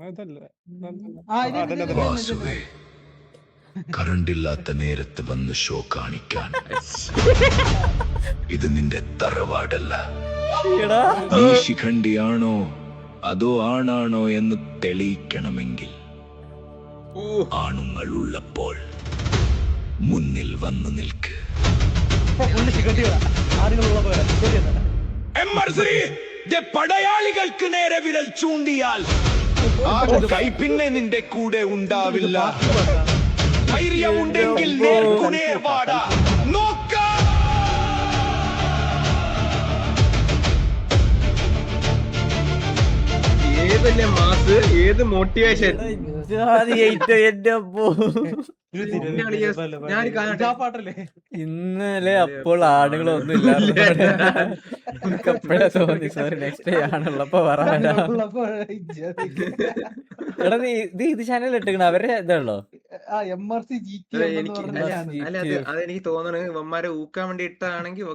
അതല്ല. വാസുവേ കറണ്ടില്ലാത്ത നേരത്ത് വന്ന് ഷോ കാണിക്കാൻ ഇത് നിന്റെ തറവാടല്ല. നീ ശിഖണ്ഡിയാണോ അതോ ആണാണോ എന്ന് തെളിയിക്കണമെങ്കിൽ ആണുങ്ങൾ ഉള്ളപ്പോൾ മുന്നിൽ വന്നു നിൽക്ക്. പടയാളികൾക്ക് നേരെ വിരൽ ചൂണ്ടിയാൽ കൈ പിന്നെ നിന്റെ കൂടെ ഉണ്ടാവില്ല. ധൈര്യമുണ്ടെങ്കിൽ നേർക്കുനേർ വാടാ. ഏതല്ലേ മാസ്, ഏത് മോട്ടിവേഷൻ. ഇന്നലെ അപ്പോൾ ആടുകളൊന്നും ഇല്ലാതെ തോന്നി. സോറി, നെക്സ്റ്റ് ഡേ ആണുള്ളപ്പോ പറയാ. എടാ ഇത് ചാനൽ ഇട്ടിക്കണ അവരെ ഇതാണല്ലോ. അതെനിക്ക് തോന്നണത് ഇവന്മാരെ ഊക്കാൻ വേണ്ടി ഇട്ടാണെങ്കിൽ